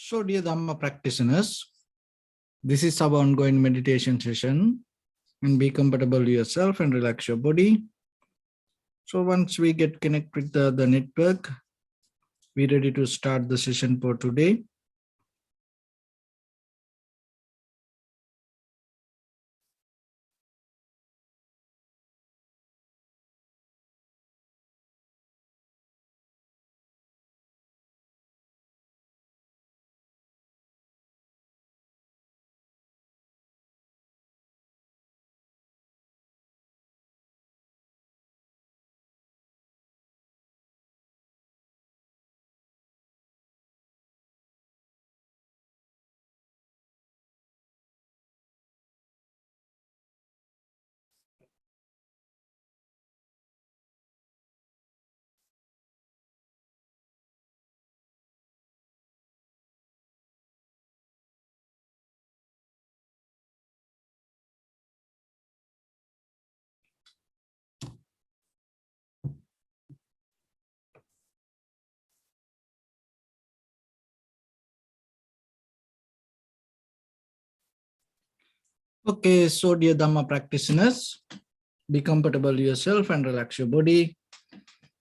So, dear Dhamma practitioners, this is our ongoing meditation session. And be comfortable with yourself and relax your body. So once we get connected with the network, we're ready to start the session for today. Okay, so dear Dhamma practitioners, be comfortable with yourself and relax your body.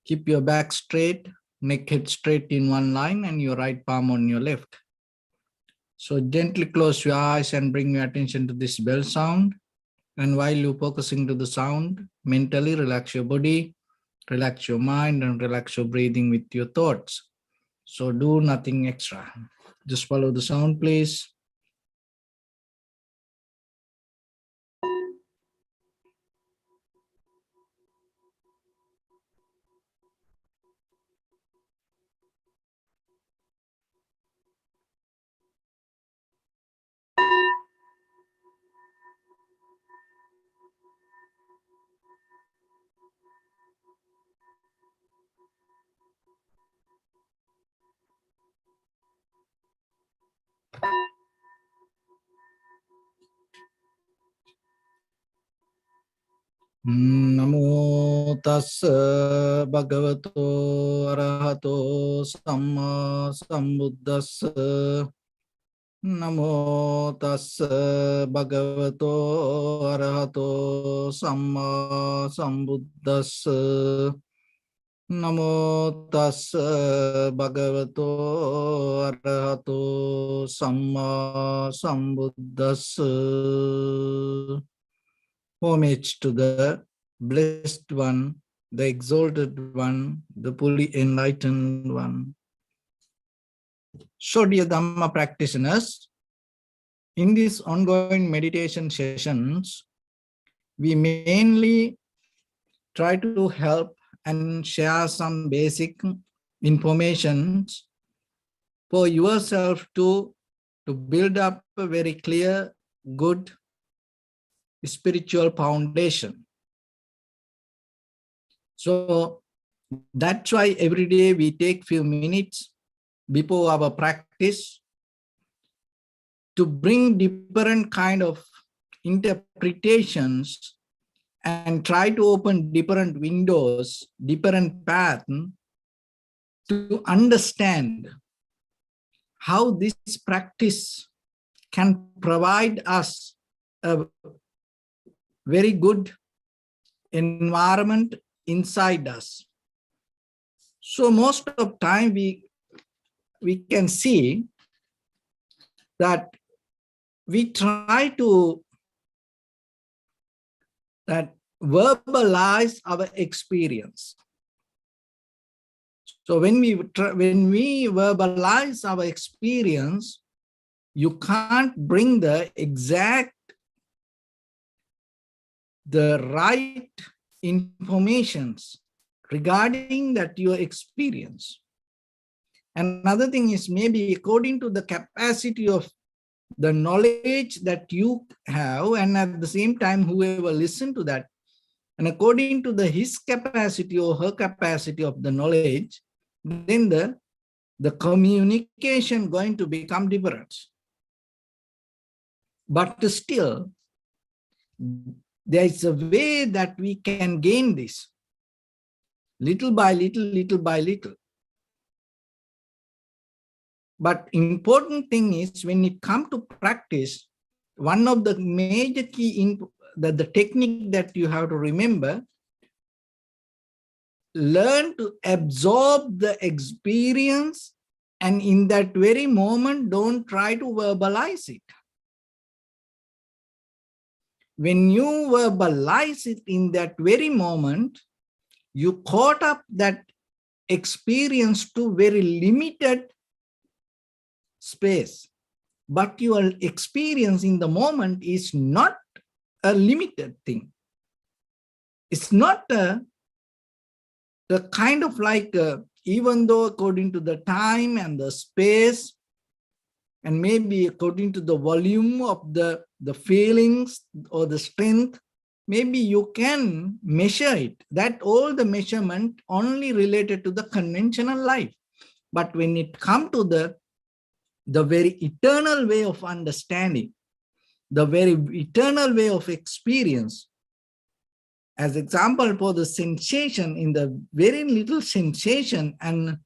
Keep your back straight, neck head straight in one line and your right palm on your left. So gently close your eyes and bring your attention to this bell sound. And while you're focusing to the sound, mentally relax your body, relax your mind and relax your breathing with your thoughts. So do nothing extra. Just follow the sound, please. Namo tassa bhagavato arahato samma sambuddhassa. Namo tassa bhagavato arahato samma sambuddhassa. Namo tassa bhagavato arahato samma sambuddhassa. Homage to the Blessed One, the Exalted One, the fully enlightened One. So, dear Dhamma practitioners, in these ongoing meditation sessions, we mainly try to help and share some basic information for yourself to build up a very clear, good spiritual foundation. So that's why every day we take few minutes before our practice to bring different kind of interpretations and try to open different windows, different pattern to understand how this practice can provide us a very good environment inside us. So most of time we can see that we try to verbalize our experience. So when we verbalize our experience, you can't bring the right informations regarding that your experience. Another thing is maybe according to the capacity of the knowledge that you have, and at the same time whoever listen to that, and according to his capacity or her capacity of the knowledge, then the communication going to become different. But still, there is a way that we can gain this little by little, little by little. But important thing is when it comes to practice, one of the major key in the technique that you have to remember, learn to absorb the experience, and in that very moment, don't try to verbalize it. When you verbalize it in that very moment, you caught up that experience to very limited space. But your experience in the moment is not a limited thing. It's not the kind of like, even though according to the time and the space, and maybe according to the volume of the feelings or the strength, maybe you can measure it. That all the measurement only related to the conventional life. But when it comes to the very eternal way of understanding, the very eternal way of experience, as example for the sensation, in the very little sensation and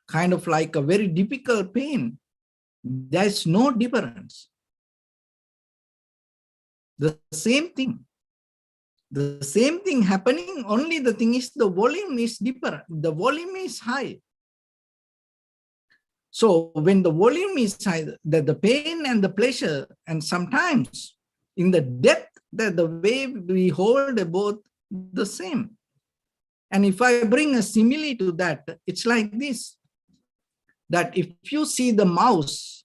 kind of like a very difficult pain, there's no difference. The same thing. The same thing happening, only the thing is the volume is different. The volume is high. So when the volume is high, the pain and the pleasure, and sometimes in the depth, that the way we hold both the same. And if I bring a simile to that, it's like this, that if you see the mouse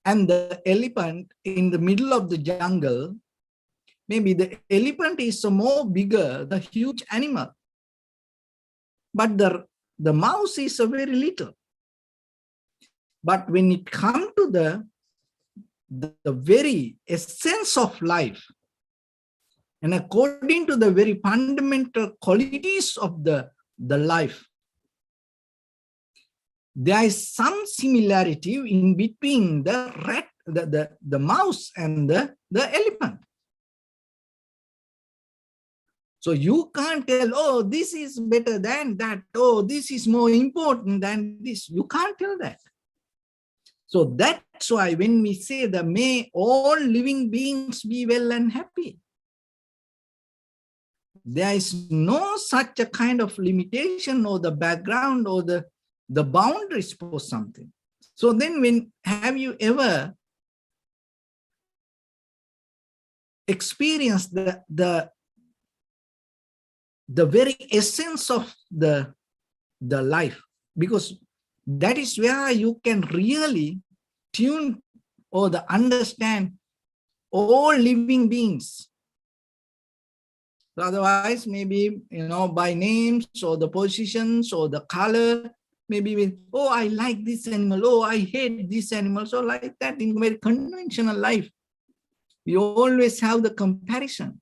and the elephant in the middle of the jungle, maybe the elephant is more bigger, the huge animal, but the mouse is a very little. But when it comes to the very essence of life, and according to the very fundamental qualities of the life, there is some similarity in between the rat, the mouse and the elephant. So you can't tell, oh, this is better than that. Oh, this is more important than this. You can't tell that. So that's why when we say that may all living beings be well and happy, there is no such a kind of limitation or the background or the boundaries for something. So then have you ever experienced the very essence of the life? Because that is where you can really tune or understand all living beings. So otherwise, maybe, by names or the positions or the color, maybe with, oh, I like this animal, oh, I hate this animal. So like that in very conventional life, you always have the comparison.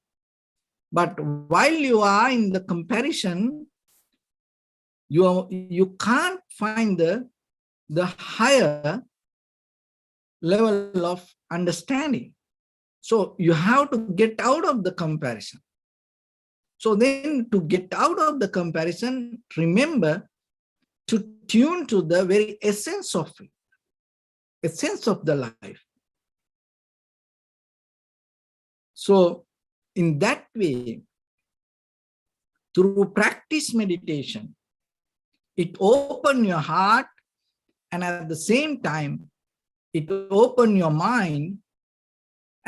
But while you are in the comparison, you can't find the higher level of understanding. So you have to get out of the comparison. So then to get out of the comparison, remember to tune to the very essence of it, essence of the life. So in that way, through practice meditation, it opens your heart, and at the same time, it opens your mind.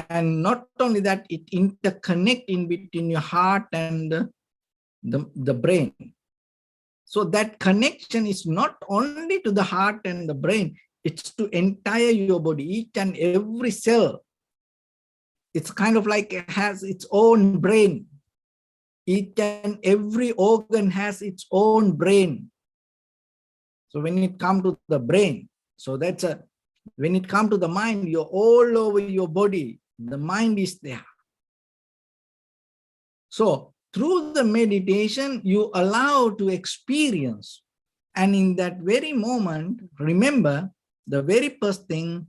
And not only that, it interconnects in between your heart and the brain. So that connection is not only to the heart and the brain, it's to entire your body, each and every cell. It's kind of like it has its own brain. Each and every organ has its own brain. So when it comes to the brain, so when it comes to the mind, you're all over your body. The mind is there. So through the meditation, you allow to experience. And in that very moment, remember the very first thing,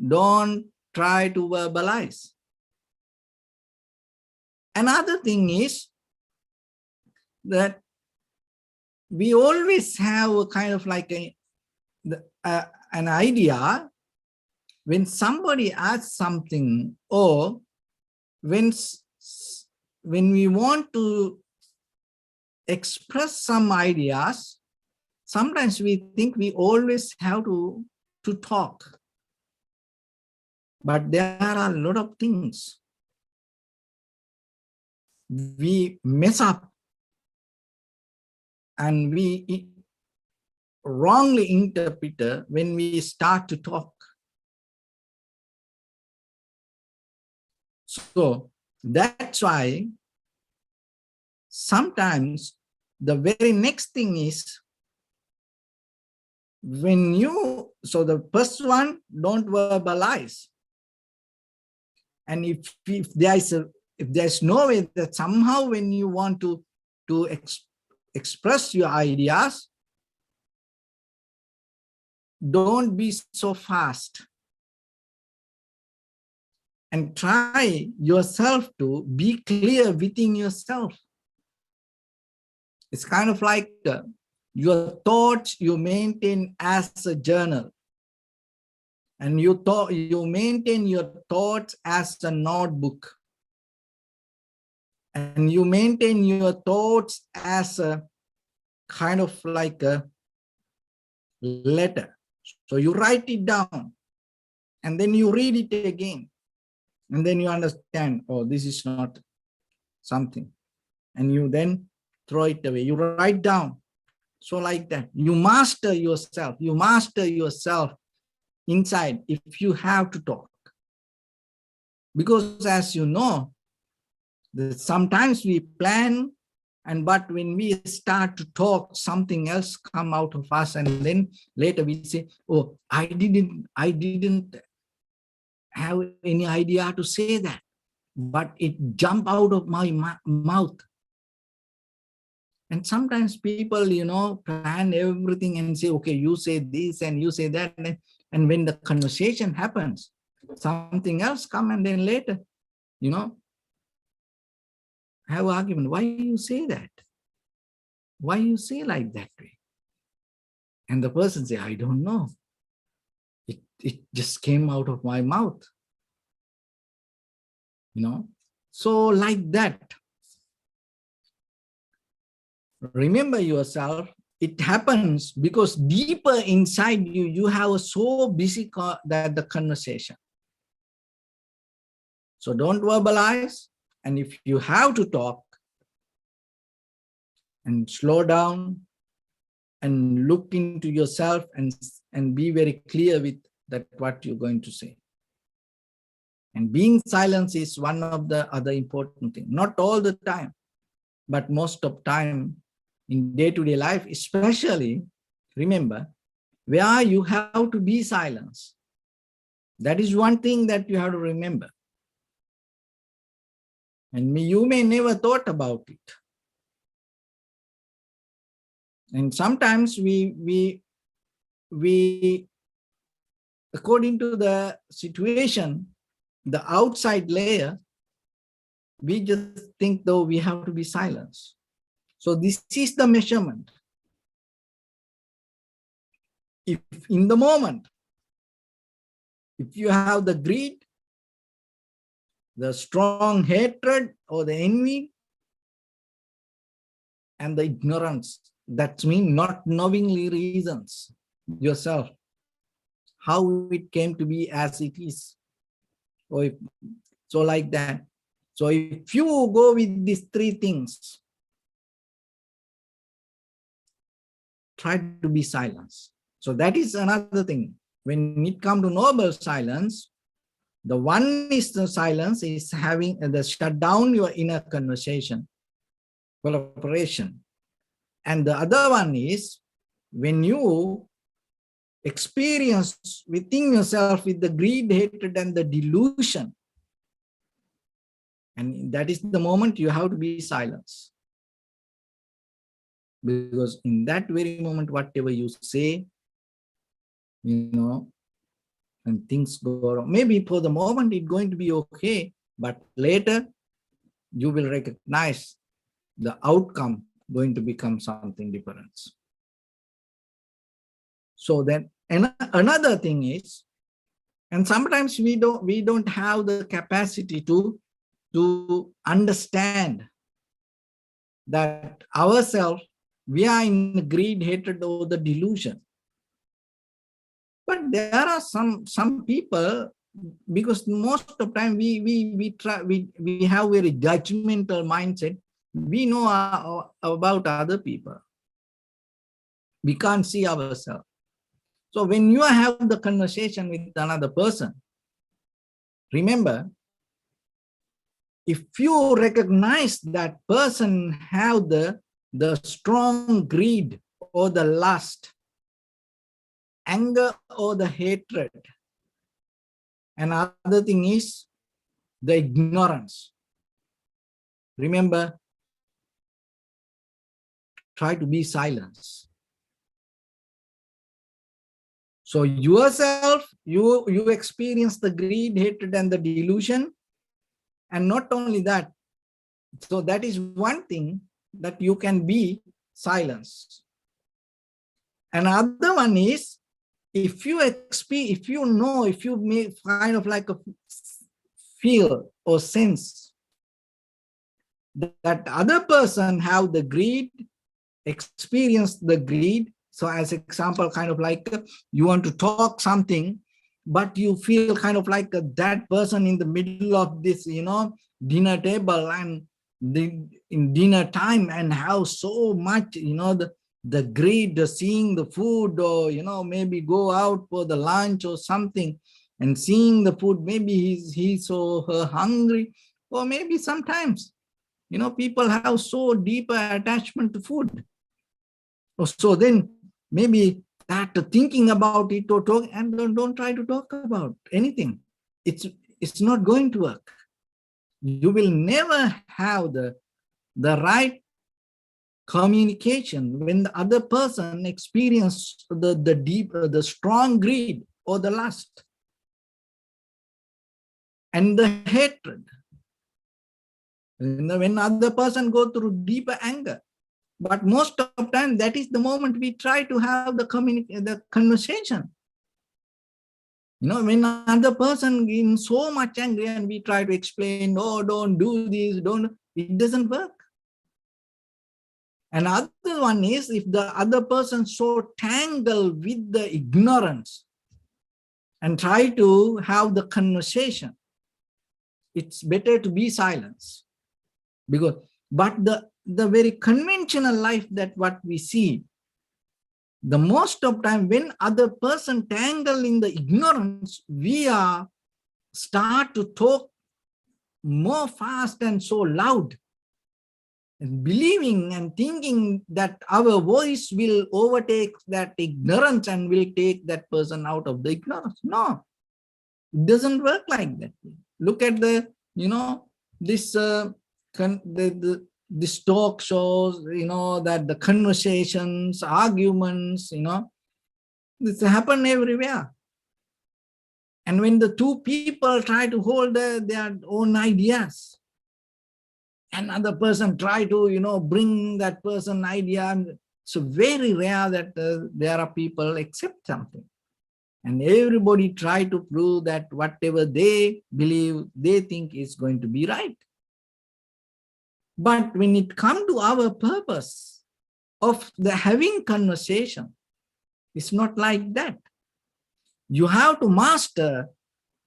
don't try to verbalize. Another thing is that we always have a kind of like an idea, when somebody asks something, or when we want to express some ideas, sometimes we think we always have to talk. But there are a lot of things we mess up and we wrongly interpret when we start to talk. So that's why sometimes the very next thing is, when you, so the first one, don't verbalize. And if there's no way that somehow when you want to express your ideas, don't be so fast. And try yourself to be clear within yourself. It's kind of like your thoughts you maintain as a journal. And you maintain your thoughts as a notebook. And you maintain your thoughts as a kind of like a letter. So you write it down and then you read it again. And then you understand, oh, this is not something. And you then throw it away. You write down. So like that, you master yourself. You master yourself inside if you have to talk. Because as you know, sometimes we plan, but when we start to talk, something else come out of us, and then later we say, oh, I didn't have any idea to say that, but it jumped out of my mouth. And sometimes people, plan everything and say, okay, you say this and you say that. And when the conversation happens, something else come, and then later, have an argument. Why you say that? Why you say like that way? And the person say, I don't know. It just came out of my mouth. So like that. Remember yourself, it happens because deeper inside you, you have a so busy that the conversation. So don't verbalize. And if you have to talk, and slow down and look into yourself and be very clear with that what you're going to say. And being silent is one of the other important things. Not all the time, but most of time in day-to-day life, especially, remember, where you have to be silent. That is one thing that you have to remember. And you may never thought about it. And sometimes we according to the situation, the outside layer, we just think though we have to be silent. So this is the measurement. If in the moment, if you have the greed, the strong hatred or the envy, and the ignorance, that means not knowingly reasons yourself, how it came to be as it is. So like that. So if you go with these three things, try to be silent. So that is another thing. When it comes to noble silence, the one is the silence is having the shut down your inner conversation, collaboration. And the other one is when you experience within yourself with the greed, hatred, and the delusion. And that is the moment you have to be silent. Because in that very moment, whatever you say, and things go wrong. Maybe for the moment it's going to be okay, but later you will recognize the outcome going to become something different. So then And another thing is, and sometimes we don't have the capacity to understand that ourselves, we are in greed, hatred, or the delusion. But there are some people, because most of the time we have very judgmental mindset. We know about other people. We can't see ourselves. So when you have the conversation with another person, remember, if you recognize that person have the strong greed or the lust, anger or the hatred, and other thing is the ignorance, remember, try to be silent. So yourself, you experience the greed, hatred, and the delusion. And not only that, so that is one thing that you can be silenced. Another one is, if you know, if you may kind of like a feel or sense that other person have the greed, experience the greed. So as example, kind of like you want to talk something, but you feel kind of like that person in the middle of this, dinner table and in dinner time, and have so much, the greed, seeing the food, or, maybe go out for the lunch or something and seeing the food, maybe he's so hungry, or maybe sometimes, people have so deeper attachment to food. So then maybe that thinking about it or talk, and don't try to talk about anything. It's not going to work. You will never have the right communication when the other person experience the strong greed or the lust and the hatred. When other person go through deeper anger. But most of the time, that is the moment we try to have the conversation. When another person in so much angry and we try to explain, oh, don't do this, it doesn't work. Another one is, if the other person so tangled with the ignorance and try to have the conversation, it's better to be silent. But the very conventional life that what we see, the most of time when other person tangle in the ignorance, we are start to talk more fast and so loud, and believing and thinking that our voice will overtake that ignorance and will take that person out of the ignorance. No, it doesn't work like that. Look at this talk shows, that the conversations, arguments, this happen everywhere. And when the two people try to hold their own ideas, another person try to, bring that person idea, so very rare that there are people accept something. And everybody try to prove that whatever they believe, they think is going to be right. But when it comes to our purpose of the having conversation, it's not like that. You have to master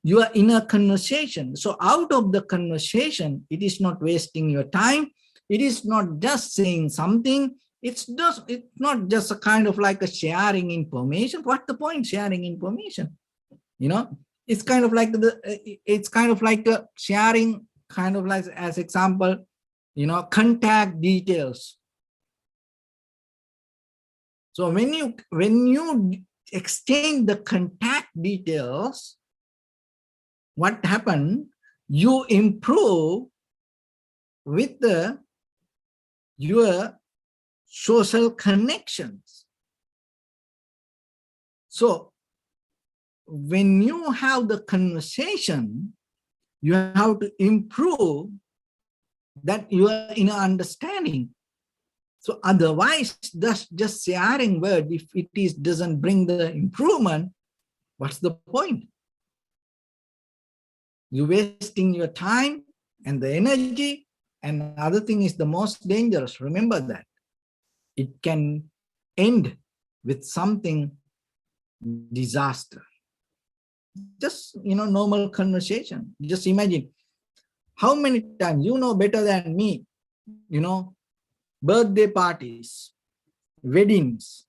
your inner conversation. So out of the conversation, it is not wasting your time. It is not just saying something. It's not just a kind of like a sharing information. What's the point sharing information? It's kind of like a sharing, kind of like, as example, contact details. So when you exchange the contact details, what happened? You improve with your social connections. So when you have the conversation, you have to improve that you are in understanding. So otherwise, just sharing word, if it doesn't bring the improvement, what's the point? You're wasting your time and the energy. And other thing is the most dangerous. Remember that. It can end with something disaster. Just, normal conversation. Just imagine how many times, better than me, birthday parties, weddings,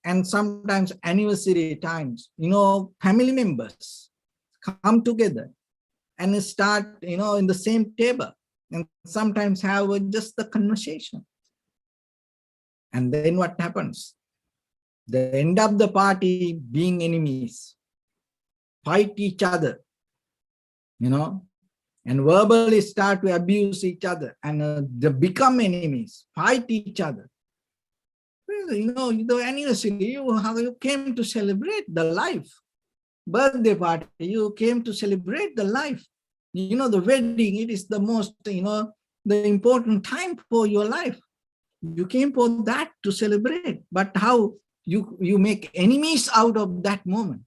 and sometimes anniversary times, family members come together and start, in the same table and sometimes have just the conversation. And then what happens? They end up the party being enemies, fight each other, and verbally start to abuse each other, and they become enemies, fight each other. The anniversary, you came to celebrate the life. Birthday party, you came to celebrate the life. The wedding, it is the most, the important time for your life. You came for that to celebrate, but how you make enemies out of that moment?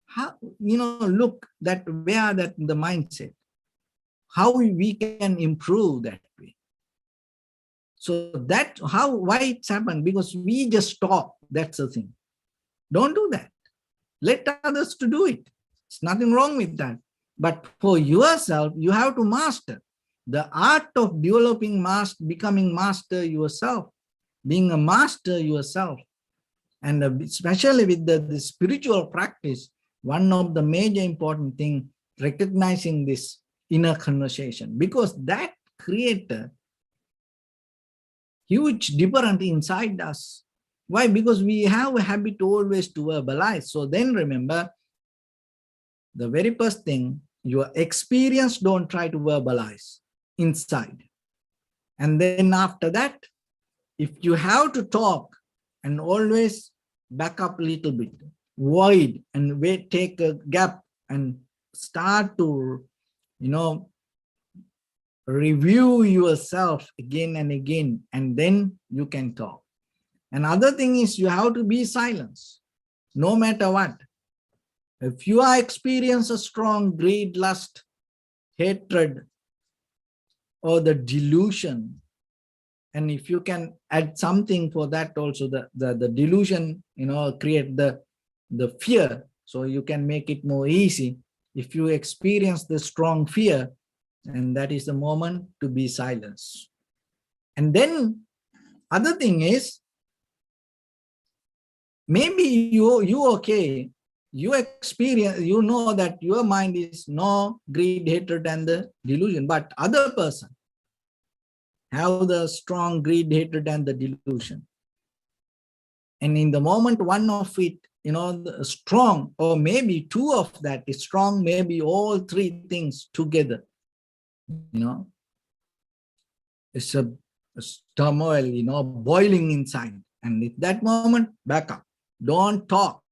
How, look that where that the mindset, how we can improve that way. So that why it's happened, because we just talk. That's the thing. Don't do that. Let others to do it. It's nothing wrong with that. But for yourself, you have to master the art of developing becoming master yourself, being a master yourself. And especially with the spiritual practice, one of the major important thing, recognizing this inner conversation, because that creates a huge difference inside us. Why? Because we have a habit always to verbalize. So then remember, the very first thing, your experience, don't try to verbalize inside. And then after that, if you have to talk, and always back up a little bit, void, and wait, take a gap and start to, review yourself again and again, and then you can talk. Another thing is you have to be silent, no matter what. If you are experiencing a strong greed, lust, hatred, or the delusion, and if you can add something for that also, the delusion, create the fear, so you can make it more easy. If you experience the strong fear, and that is the moment to be silenced. And then other thing is, maybe you okay, you experience, that your mind is no greed, hatred, and the delusion, but other person have the strong greed, hatred, and the delusion. And in the moment, one of it, strong, or maybe two of that is strong, maybe all three things together, it's a turmoil, boiling inside. And at that moment, back up. Don't talk.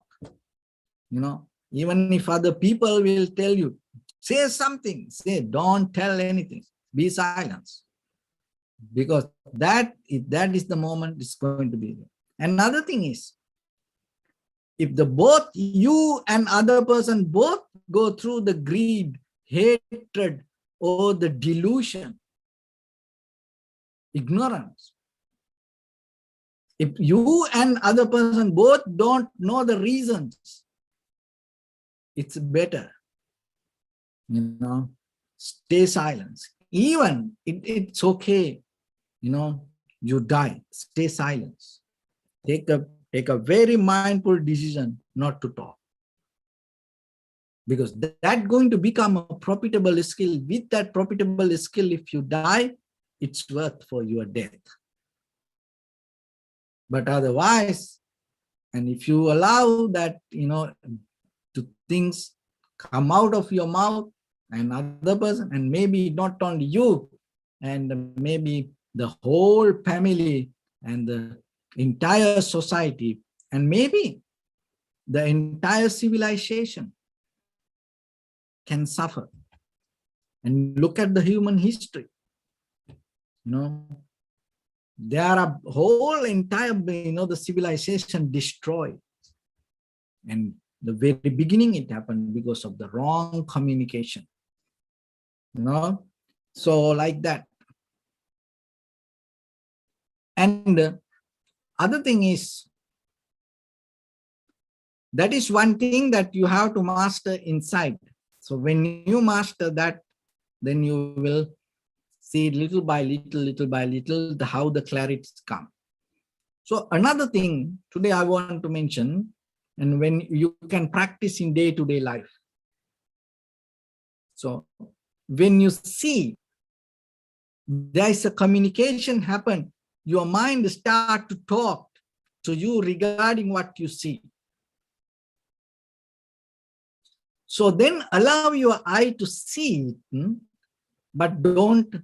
Even if other people will tell you, say something, don't tell anything. Be silent. Because that is the moment it's going to be there. Another thing is, if both you and other person both go through the greed, hatred, or the delusion, ignorance, if you and other person both don't know the reasons, it's better, stay silent. Even it's okay, you die, stay silent. Take a very mindful decision not to talk. Because that's going to become a profitable skill. With that profitable skill, if you die, it's worth for your death. But otherwise, and if you allow that, to things come out of your mouth and other person, and maybe not only you, and maybe the whole family and the entire society, and maybe the entire civilization can suffer. And look at the human history, There are whole entire, the civilization destroyed. And the very beginning it happened because of the wrong communication. So like that. And other thing is, that is one thing that you have to master inside. So when you master that, then you will see little by little, how the clarity come. So another thing today I want to mention, and when you can practice in day-to-day life. So when you see there is a communication happen, your mind start to talk to you regarding what you see. So then allow your eye to see it, but don't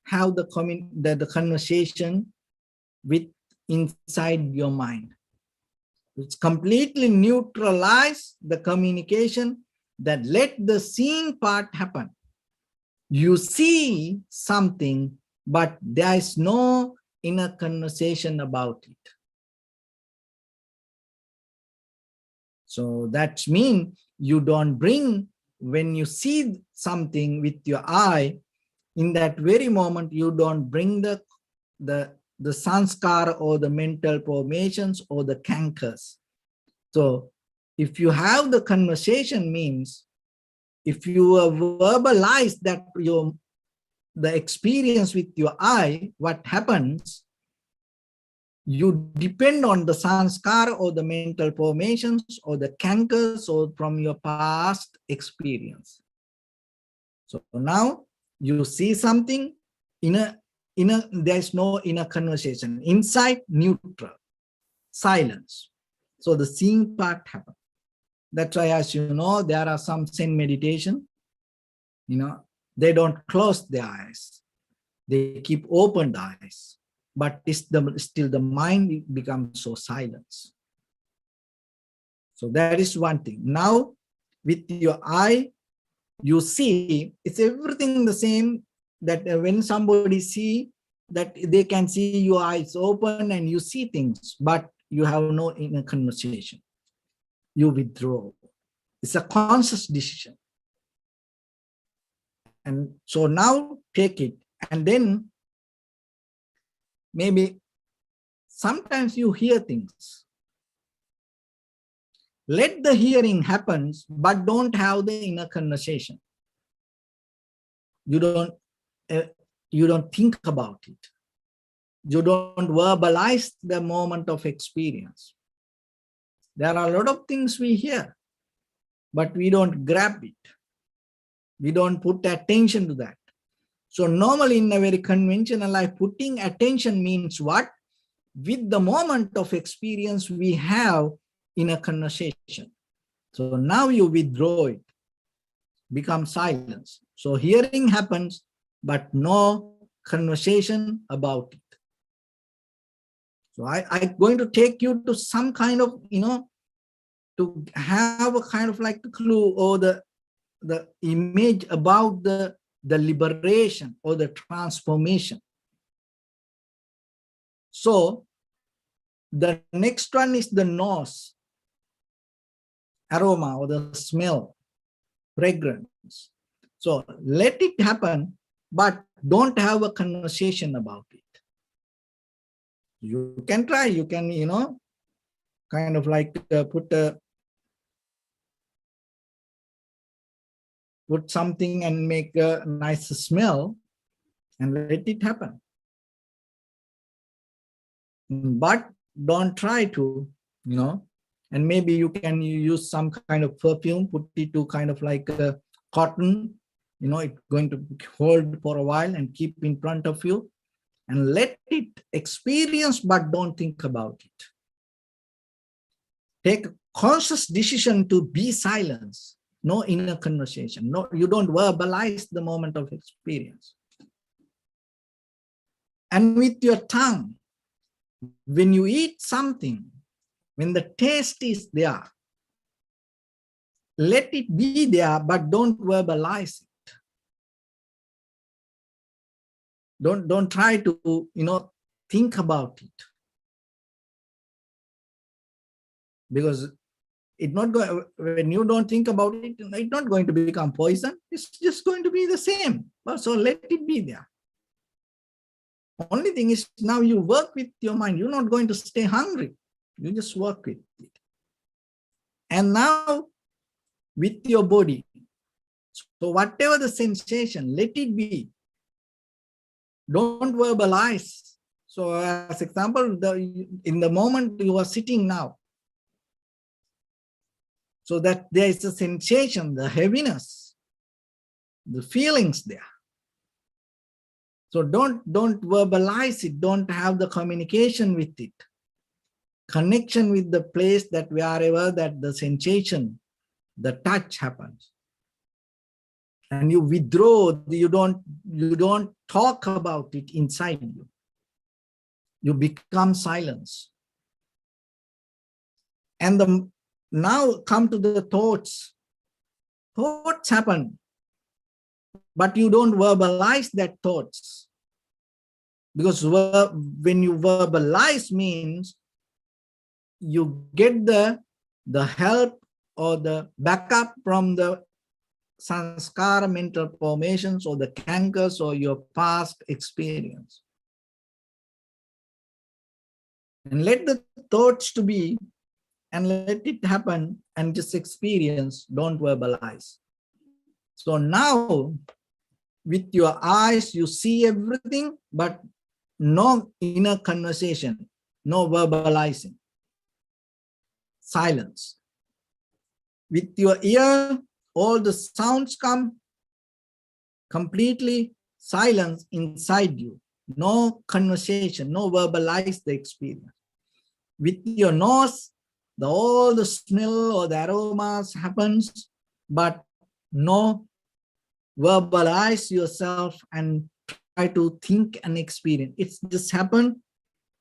have the conversation with inside your mind. It's completely neutralize the communication, that let the seeing part happen. You see something, but there is no inner conversation about it. So that means you don't bring, when you see something with your eye, in that very moment, you don't bring the sanskara or the mental formations or the cankers. So if you have the conversation, means if you verbalize that the experience with your eye, what happens, you depend on the sanskara or the mental formations or the cankers or from your past experience. So now you see something, there's no inner conversation. Inside, neutral, silence. So the seeing part happens. That's why, as you know, there are some Zen meditation, they don't close their eyes. They keep open the eyes. But still the mind becomes so silent. So that is one thing. Now, with your eye, you see, it's everything the same, that when somebody see, that they can see your eyes open and you see things, but you have no inner conversation. You withdraw. It's a conscious decision. And so now take it, and then maybe sometimes you hear things. Let the hearing happen, but don't have the inner conversation. You don't think about it. You don't verbalize the moment of experience. There are a lot of things we hear, but we don't grab it. We don't put attention to that. So normally in a very conventional life, putting attention means what? With the moment of experience we have in a conversation. So now you withdraw it, become silence. So hearing happens, but no conversation about it. So I'm going to take you to some kind of, to have a kind of like a clue or the image about the liberation or the transformation. So the next one is the nose, aroma or the smell, fragrance. So let it happen, but don't have a conversation about it. You can try, you can, kind of like put something and make a nice smell and let it happen. But don't try to, and maybe you can use some kind of perfume, put it to kind of like a cotton, it's going to hold for a while and keep in front of you and let it experience, but don't think about it. Take a conscious decision to be silent, no inner conversation. No, you don't verbalize the moment of experience. And with your tongue, when you eat something, when the taste is there, let it be there, but don't verbalize it. Don't try to, think about it. Because it's not going, when you don't think about it, it's not going to become poison. It's just going to be the same. So let it be there. Only thing is now you work with your mind. You're not going to stay hungry. You just work with it. And now with your body. So whatever the sensation, let it be. Don't verbalize. So as example, in the moment you are sitting now, so that there is a sensation, the heaviness, the feelings there. So don't verbalize it. Don't have the communication with it. Connection with the place that wherever that the sensation, the touch happens. And you withdraw, you don't talk about it inside you. You become silence. And now come to the thoughts. Thoughts happen, but you don't verbalize that thoughts. Because when you verbalize means you get the help or the backup from the sanskara mental formations or the cankers or your past experience. And let the thoughts to be and let it happen and just experience, don't verbalize. So now with your eyes, you see everything, but no inner conversation, no verbalizing. Silence. With your ear, all the sounds come, completely silence inside you. No conversation, no verbalize the experience. With your nose, all the smell or the aromas happens, but no verbalize yourself and try to think and experience. It's just happened,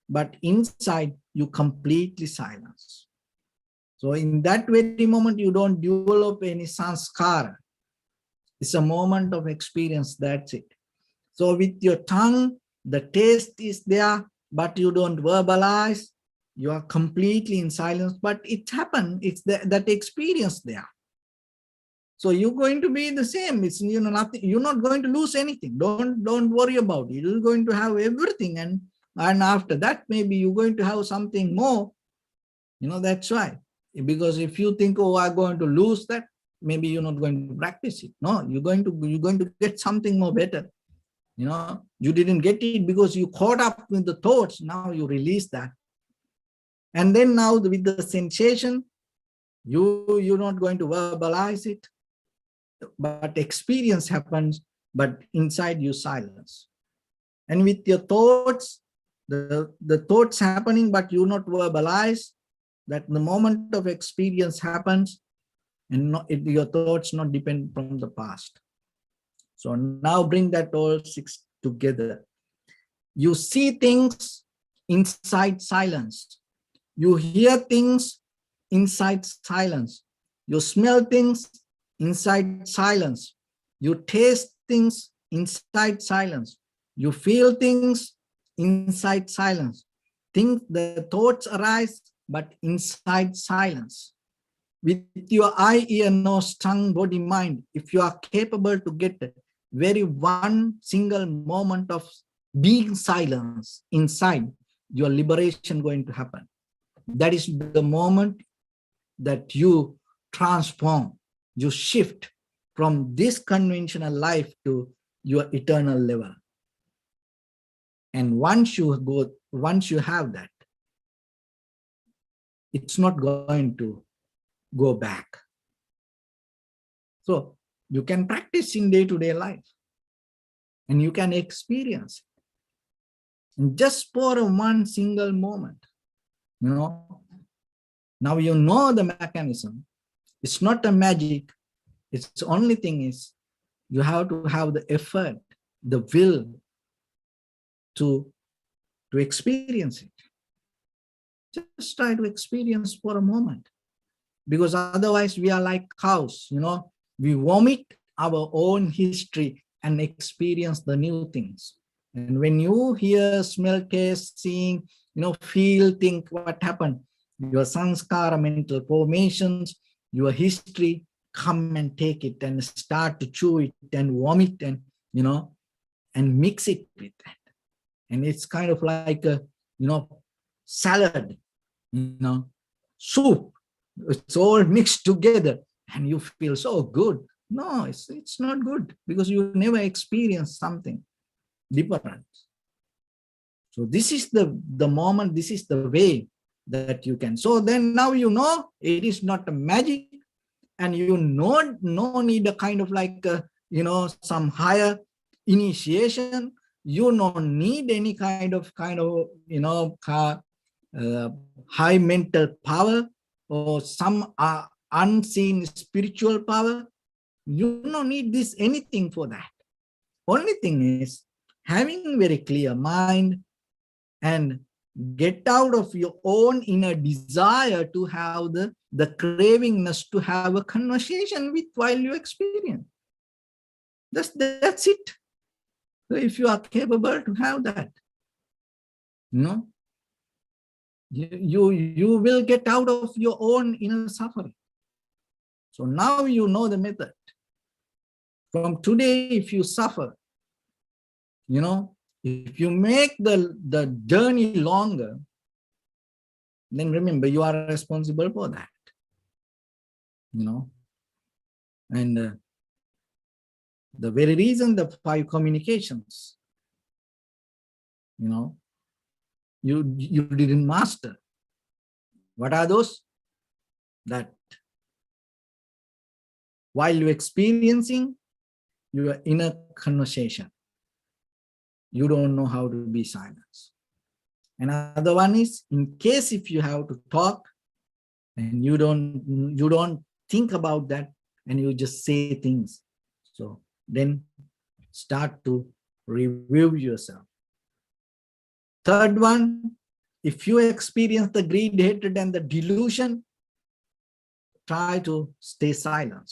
but inside you completely silence. So in that very moment, you don't develop any sanskara. It's a moment of experience, that's it. So with your tongue, the taste is there, but you don't verbalize. You are completely in silence, but it happened. It's that experience there. So you're going to be the same. It's nothing. You're not going to lose anything. Don't worry about it. You're going to have everything, and after that, maybe you're going to have something more. That's why. Because if you think, oh, I'm going to lose that, maybe you're not going to practice it. No, you're going to get something more better. You didn't get it because you caught up with the thoughts. Now you release that. And then now with the sensation, you're not going to verbalize it, but experience happens, but inside you silence. And with your thoughts, the thoughts happening, but you not verbalize, that the moment of experience happens, and your thoughts not depend from the past. So now bring that all six together. You see things inside silence. You hear things inside silence. You smell things inside silence. You taste things inside silence. You feel things inside silence. The thoughts arise, but inside silence. With your eye, ear, nose, tongue, body, mind, if you are capable to get very one single moment of being silence inside, your liberation going to happen. That is the moment that you transform, you shift from this conventional life to your eternal level. And once you have that, it's not going to go back. So you can practice in day-to-day life and you can experience it. And just for one single moment, now you know the mechanism. It's not a magic. It's the only thing is you have to have the effort, the will to experience it. Just try to experience for a moment. Because otherwise we are like cows, we vomit our own history and experience the new things. And when you hear, smell, taste, seeing, feel, think what happened, your sanskara, mental formations, your history, come and take it and start to chew it and vomit and, and mix it with that. And it's kind of like a, salad, soup. It's all mixed together and you feel so good. No, it's not good because you never experienced something different. So this is the moment, this is the way that you can. So then now it is not a magic, and no need a kind of like some higher initiation. You don't need any kind of high mental power or some unseen spiritual power. You don't need this anything for that. Only thing is having very clear mind and get out of your own inner desire to have the cravingness to have a conversation with while you experience. That's it. So if you are capable to have that, you will get out of your own inner suffering. So now you know the method. From today, if you suffer, if you make the journey longer, then remember you are responsible for that. And the very reason the 5 communications, you didn't master. What are those? That while you're experiencing your inner conversation, you don't know how to be silent. Another one is, in case if you have to talk and you don't think about that and you just say things. So then start to review yourself. Third one, if you experience the greed, hatred, and the delusion, try to stay silent.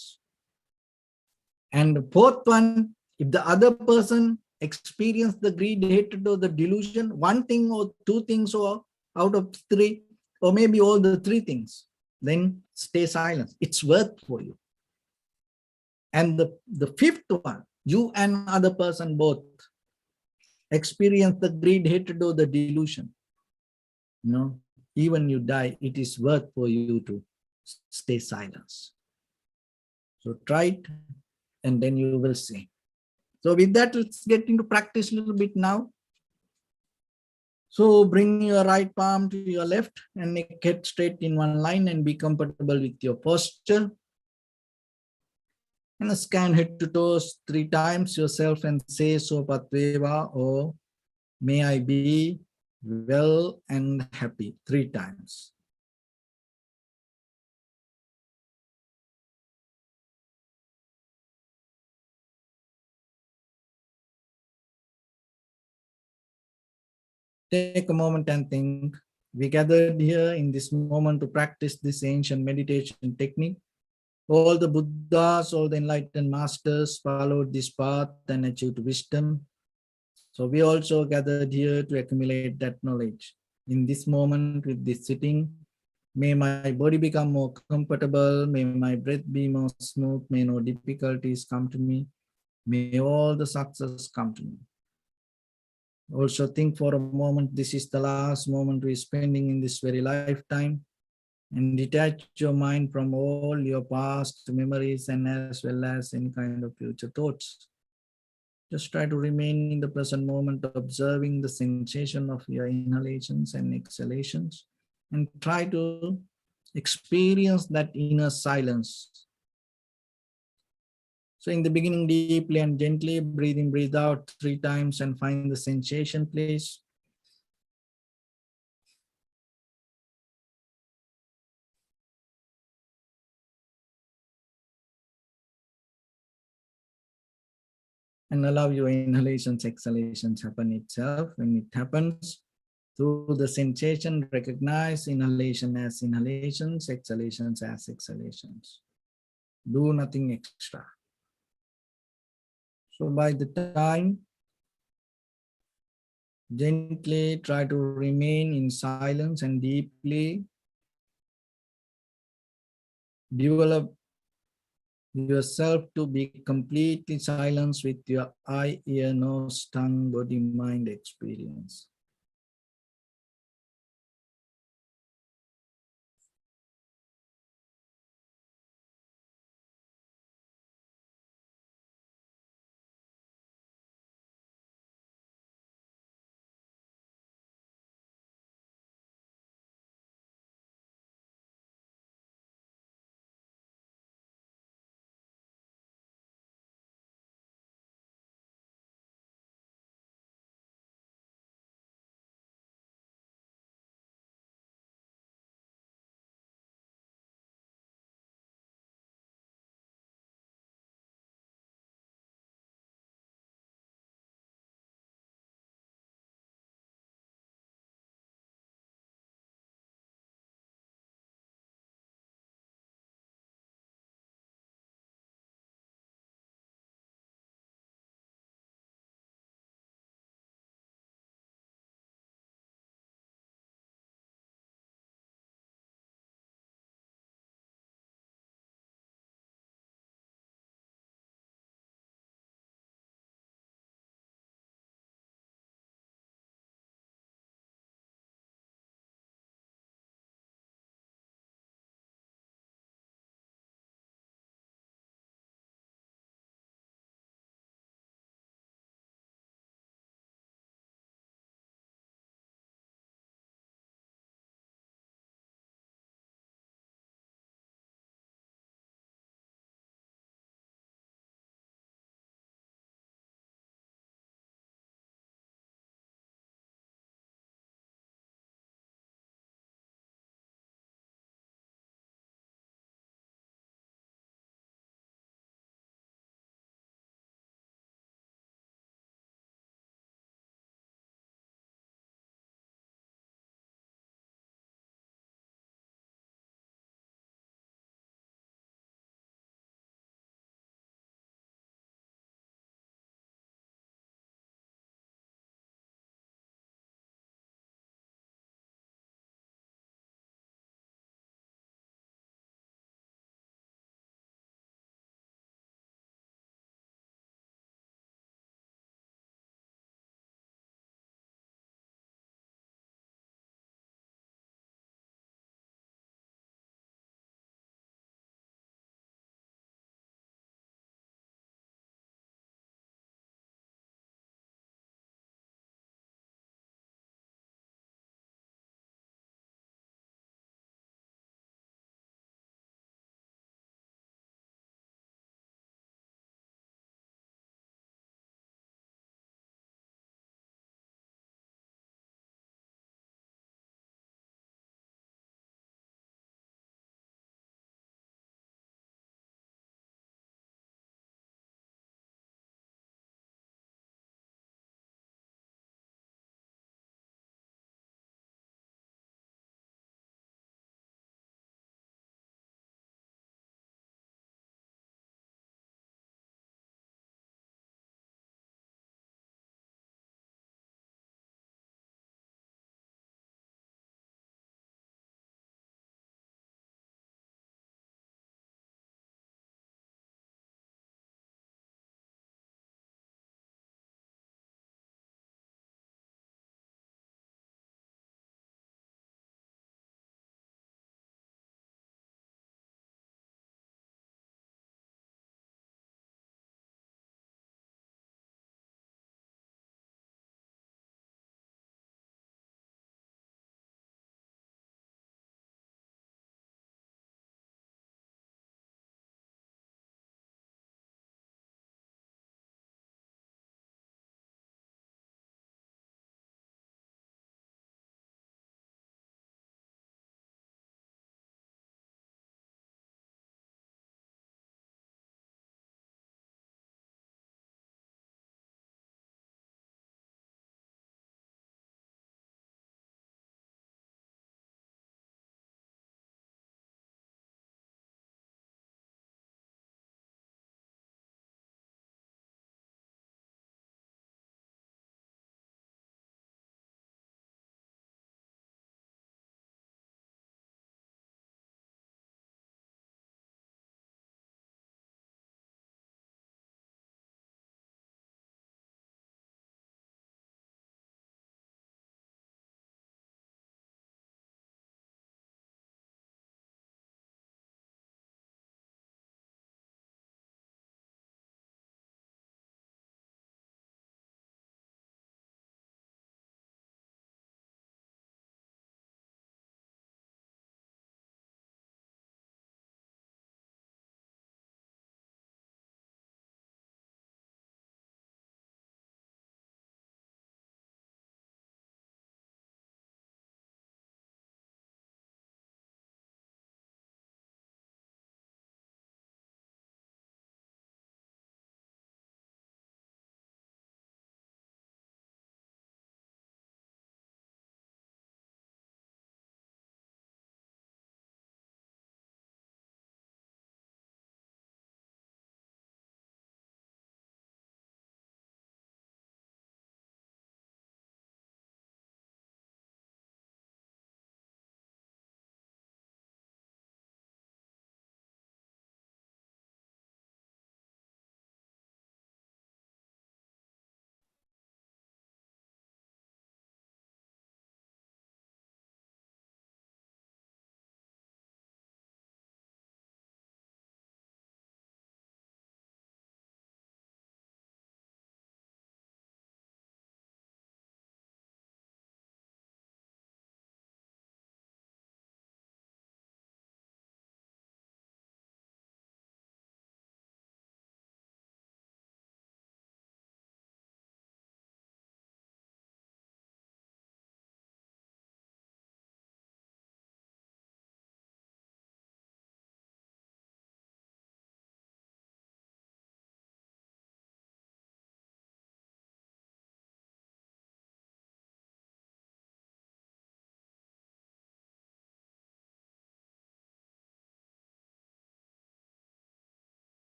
And the fourth one, if the other person experience the greed, hatred, or the delusion, one thing or two things or out of 3, or maybe all the 3 things, then stay silent. It's worth for you. And the fifth one, you and other person both experience the greed, hatred, or the delusion. Even you die, it is worth for you to stay silent. So try it, and then you will see. So with that, let's get into practice a little bit now. So bring your right palm to your left and make head straight in one line and be comfortable with your posture. And scan head to toes 3 times yourself and say So Patveva, or may I be well and happy 3 times. Take a moment and think. We gathered here in this moment to practice this ancient meditation technique. All the Buddhas, all the enlightened masters followed this path and achieved wisdom. So we also gathered here to accumulate that knowledge. In this moment with this sitting, may my body become more comfortable, may my breath be more smooth, may no difficulties come to me, may all the success come to me. Also think for a moment, this is the last moment we're spending in this very lifetime, and detach your mind from all your past memories and as well as any kind of future thoughts. Just try to remain in the present moment, observing the sensation of your inhalations and exhalations, and try to experience that inner silence. So in the beginning, deeply and gently, breathe in, breathe out 3 times and find the sensation place. And allow your inhalations, exhalations happen itself. When it happens, through the sensation, recognize inhalation as inhalations, exhalations as exhalations. Do nothing extra. So by the time Gently try to remain in silence and deeply develop yourself to be completely silenced with your eye, ear, nose, tongue, body, mind experience.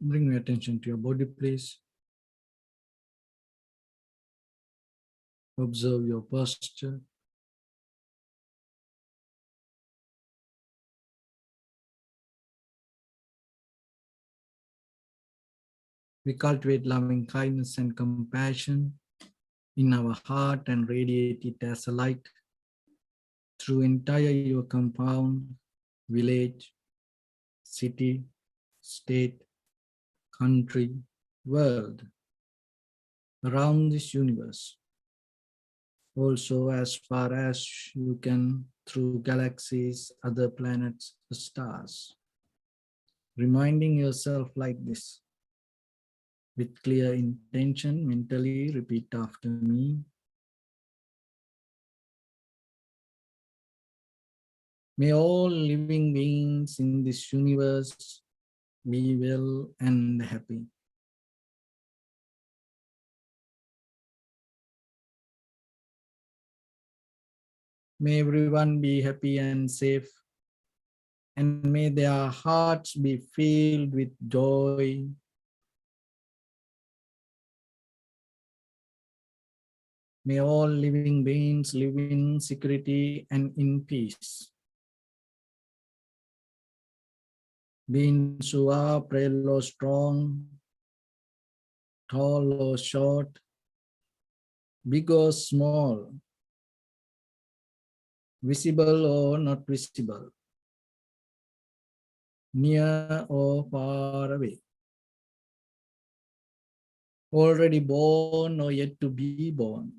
Bring your attention to your body, please. Observe your posture. We cultivate loving kindness and compassion in our heart and radiate it as a light through entire your compound, village, city, state, country, world, around this universe. Also as far as you can through galaxies, other planets, stars. Reminding yourself like this. With clear intention, mentally repeat after me. May all living beings in this universe be well and happy. May everyone be happy and safe, and may their hearts be filled with joy. May all living beings live in security and in peace. Beings who are frail or strong, tall or short, big or small, visible or not visible, near or far away, already born or yet to be born.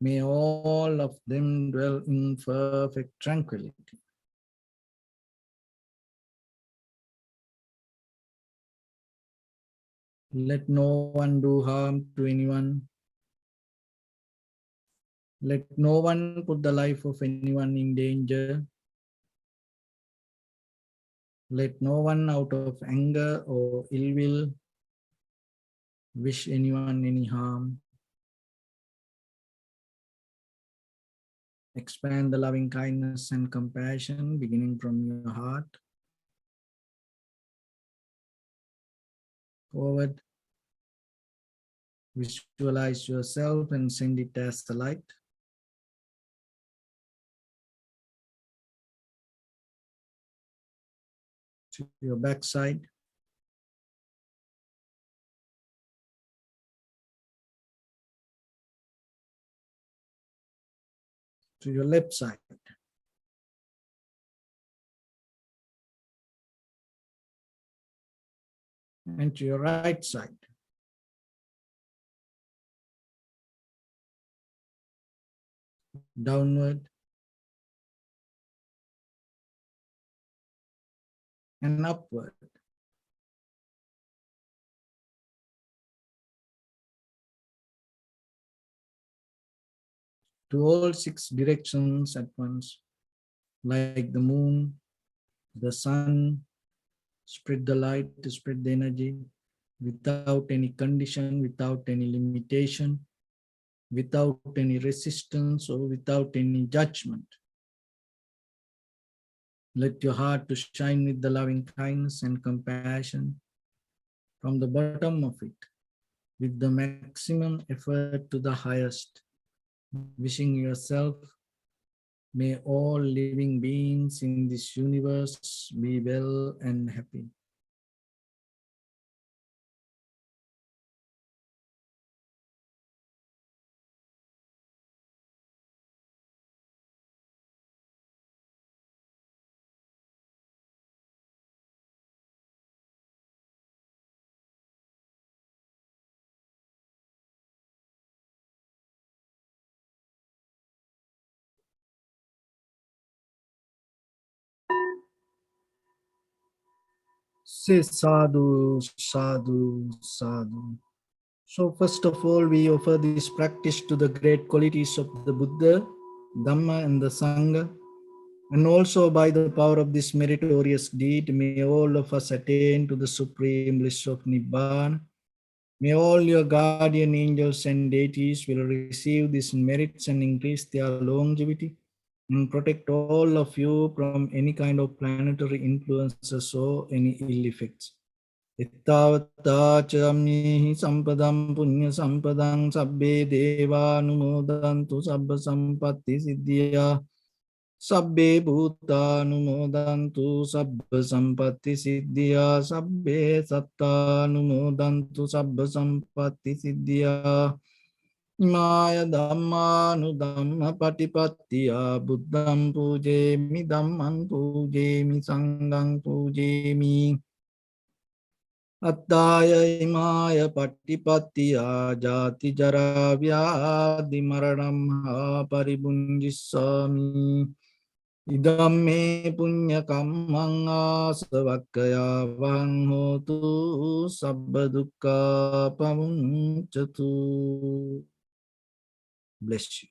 May all of them dwell in perfect tranquility. Let no one do harm to anyone. Let no one put the life of anyone in danger. Let no one out of anger or ill will wish anyone any harm. Expand the loving kindness and compassion beginning from your heart. Forward. Visualize yourself and send it as the light. To your backside. To your left side. And to your right side. Downward. And upward. To all 6 directions at once, like the moon, the sun, spread the light, spread the energy, without any condition, without any limitation, without any resistance or without any judgment. Let your heart to shine with the loving kindness and compassion from the bottom of it, with the maximum effort to the highest, wishing yourself, may all living beings in this universe be well and happy. Say sadhu, sadhu, sadhu. So first of all, we offer this practice to the great qualities of the Buddha, Dhamma and the Sangha. And also by the power of this meritorious deed, may all of us attain to the supreme bliss of Nibbana. May all your guardian angels and deities will receive these merits and increase their longevity. and protect all of you from any kind of planetary influences or any ill effects. Ittavata chamyehi sampadam punya sampadam sabbe deva numodantu sabba sampatti siddhya sabbe bhuta numodantu sabba sampatti siddhya sabbe satta numodantu sabba sampatti siddhya Maya Dhamma nu Dhamma Patipattiya Buddham Pujemi Dhamman Pujemi Sangham Pujemi Attaya Imaya Patipattiya Jati Jara Vyadi Maranam Ha Paribunjissami Idam me punya kammang asavakkaya vang hotu sabba dukkha pamuncatu. Bless you.